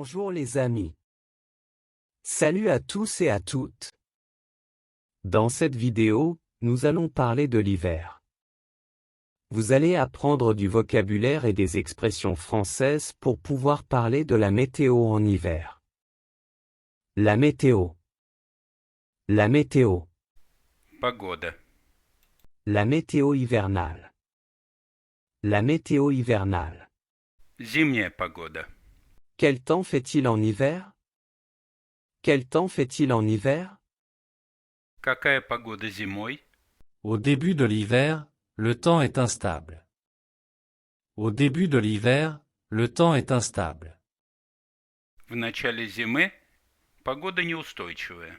Bonjour les amis. Salut à tous et à toutes. Dans cette vidéo, nous allons parler de l'hiver. Vous allez apprendre du vocabulaire et des expressions françaises pour pouvoir parler de la météo en hiver. La météo. La météo. Погода. La météo hivernale. La météo hivernale. Зимняя погода. Quel temps fait-il en hiver? Quel temps fait-il en hiver? Какая погода зимой? Au début de l'hiver, le temps est instable. Au début de l'hiver, le temps est instable. В начале зимы погода неустойчивая.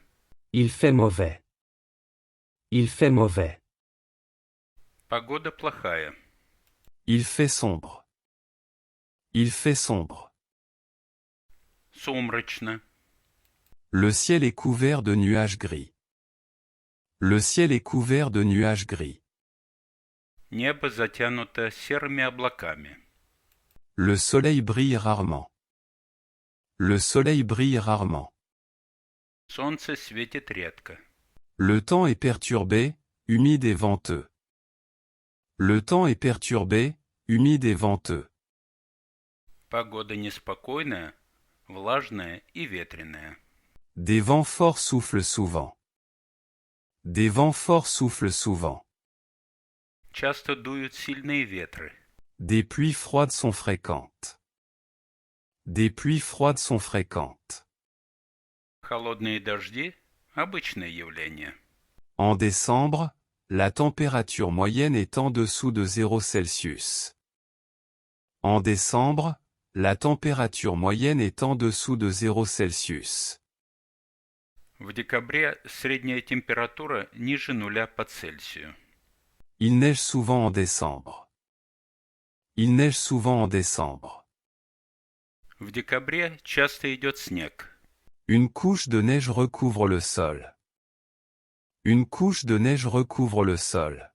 Il fait mauvais. Il fait mauvais. Погода плохая. Il fait sombre. Il fait sombre. Сумрачно. Le ciel est couvert de nuages gris. Le ciel est couvert de nuages gris. Небо затянуто серыми облаками. Le soleil brille rarement. Le soleil brille rarement. Солнце светит редко. Le temps est perturbé, humide et venteux. Le temps est perturbé, humide et venteux. Погода неспокойная, влажная и ветреная. Des vents forts soufflent souvent. Des vents forts soufflent souvent. Часто дуют сильные ветры. Des pluies froides sont fréquentes. Des pluies froides sont fréquentes. Холодные дожди – обычное явление. En décembre, la température moyenne est en dessous de 0 Celsius. En décembre, la température moyenne est en dessous de 0 Celsius. В декабре средняя температура ниже нуля по Цельсию. Il neige souvent en décembre. Il neige souvent en décembre. В декабре часто идет снег. Une couche de neige recouvre le sol. Une couche de neige recouvre le sol.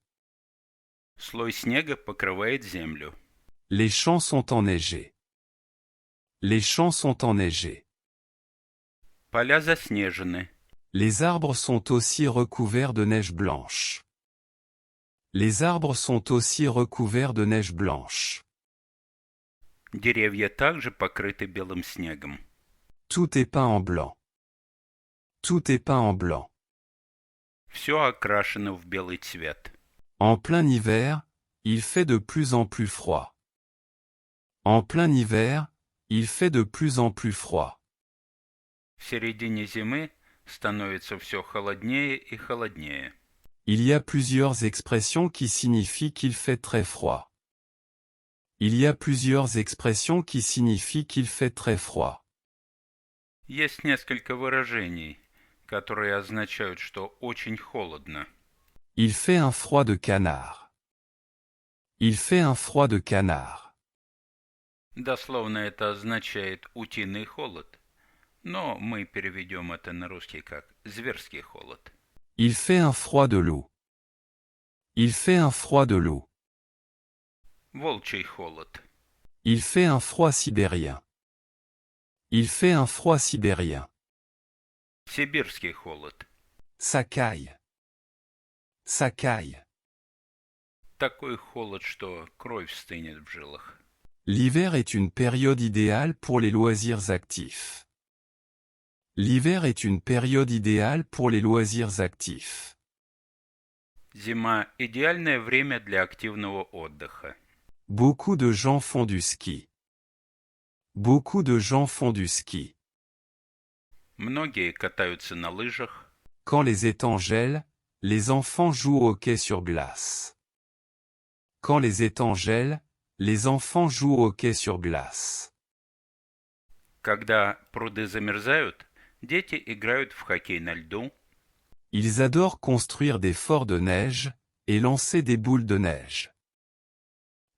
Слой снега покрывает землю. Les champs sont enneigés. Les champs sont enneigés. Поля заснежены. Les arbres sont aussi recouverts de neige blanche. Les arbres sont aussi recouverts de neige blanche. Деревья также покрыты белым снегом. Tout est peint en blanc. Tout est peint en blanc. Все окрашено в белый цвет. En plein hiver, il fait de plus en plus froid. En plein hiver, il fait de plus en plus froid. В середине зимы становится все холоднее и холоднее. Il y a plusieurs expressions qui signifient qu'il fait très froid. Il y a plusieurs expressions qui signifient qu'il fait très froid. Есть несколько выражений, которые означают, что очень холодно. Il fait un froid de canard. Il fait un froid de canard. Дословно это означает «утиный холод», но мы переведем это на русский как «зверский холод». Il fait un froid de loup. Il fait un froid de loup. Волчий холод. Il fait un froid sibérien. Il fait un froid sibérien. Сибирский холод. Ça caille. Ça caille. Такой холод, что кровь стынет в жилах. L'hiver est une période idéale pour les loisirs actifs. L'hiver est une période idéale pour les loisirs actifs. Зима – идеальное время для активного отдыха. Beaucoup de gens font du ski. Beaucoup de gens font du ski. Многие катаются на лыжах. Quand les étangs gèlent, les enfants jouent au hockey sur glace. Quand les étangs gèlent, les enfants jouent au hockey sur glace. Когда пруды замерзают, дети играют в хоккей на льду. Ils adorent construire des forts de neige et lancer des boules de neige.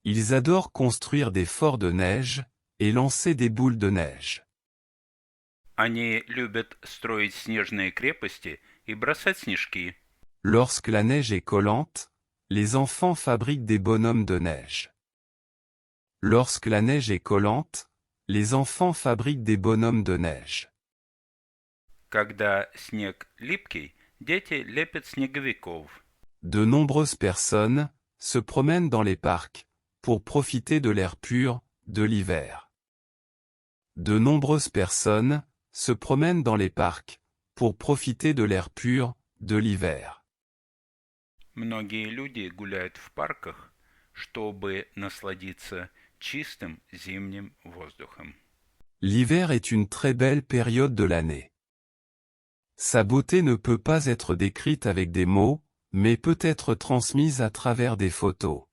Ils adorent construire des forts de neige et lancer des boules de neige. Они любят строить снежные крепости и бросать снежки. Lorsque la neige est collante, les enfants fabriquent des bonhommes de neige. Lorsque la neige est collante, Les enfants fabriquent des bonhommes de neige. Когда снег липкий, дети лепят снеговиков. De nombreuses personnes se promènent dans les parcs pour profiter de l'air pur de l'hiver. De nombreuses personnes se promènent dans les parcs pour profiter de l'air pur de l'hiver. Многие люди гуляют в парках, чтобы насладиться чистым зимним воздухом. L'hiver est une très belle période de l'année. Sa beauté ne peut pas être décrite avec des mots, mais peut être transmise à travers des photos.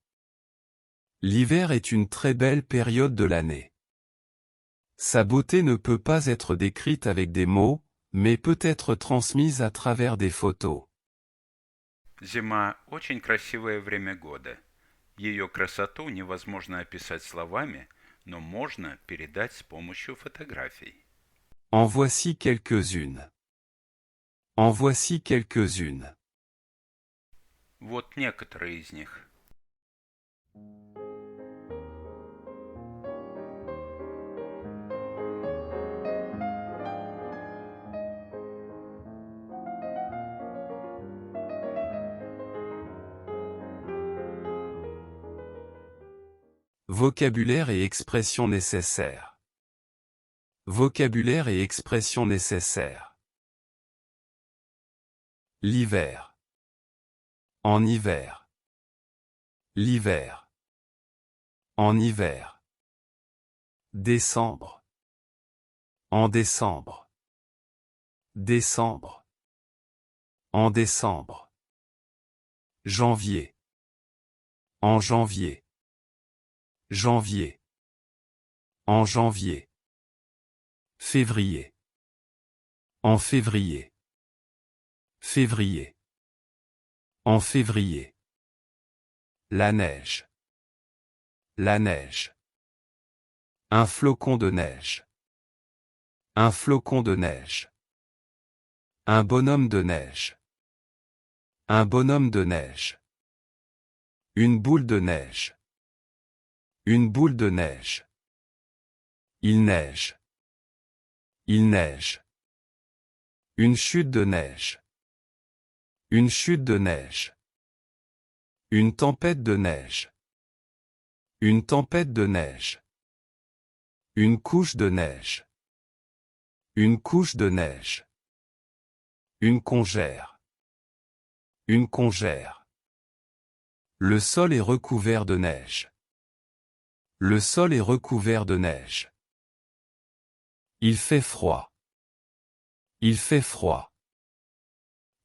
L'hiver est une très belle période de l'année. Sa beauté ne peut pas être décrite avec des mots, mais peut être transmise à travers des photos. Зима – очень красивое время года. Ее красоту невозможно описать словами, но можно передать с помощью фотографий. En voici quelques-unes. En voici quelques-unes. Вот некоторые из них. Vocabulaire et expressions nécessaires. Vocabulaire et expressions nécessaires. L'hiver. En hiver. L'hiver. En hiver. Décembre. En décembre. Décembre. En décembre. Janvier. En janvier. Janvier. En janvier. Février. En février. Février. En février. La neige. La neige. Un flocon de neige. Un flocon de neige. Un bonhomme de neige. Un bonhomme de neige. Une boule de neige. Une boule de neige. Il neige. Il neige. Une chute de neige. Une chute de neige. Une tempête de neige. Une tempête de neige. Une couche de neige. Une couche de neige. Une congère. Une congère. Le sol est recouvert de neige. Le sol est recouvert de neige. Il fait froid. Il fait froid.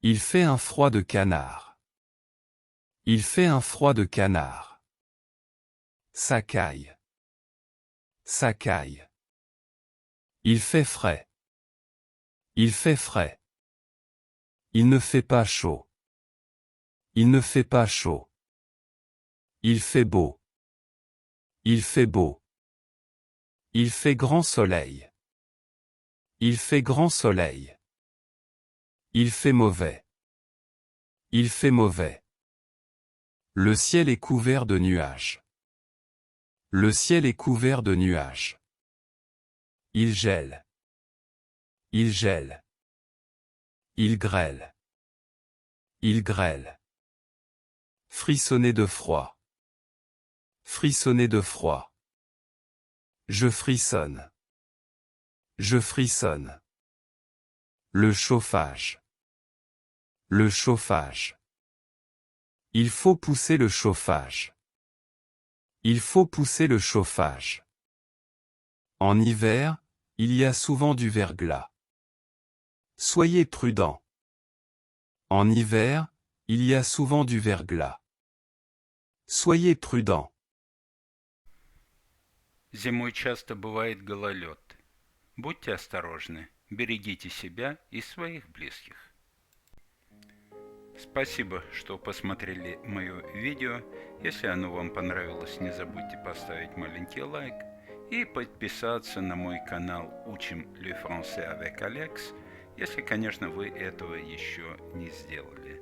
Il fait un froid de canard. Il fait un froid de canard. Ça caille. Ça caille. Il fait frais. Il fait frais. Il ne fait pas chaud. Il ne fait pas chaud. Il fait beau. Il fait beau. Il fait grand soleil. Il fait grand soleil. Il fait mauvais. Il fait mauvais. Le ciel est couvert de nuages. Le ciel est couvert de nuages. Il gèle. Il gèle. Il grêle. Il grêle. Frissonner de froid. Frissonner de froid. Je frissonne. Je frissonne. Le chauffage. Le chauffage. Il faut pousser le chauffage. Il faut pousser le chauffage. En hiver, il y a souvent du verglas. Soyez prudent. En hiver, il y a souvent du verglas. Soyez prudent. Зимой часто бывает гололед. Будьте осторожны, берегите себя и своих близких. Спасибо, что посмотрели мое видео. Если оно вам понравилось, не забудьте поставить маленький лайк и подписаться на мой канал «Учим le français avec Alex», если, конечно, вы этого еще не сделали.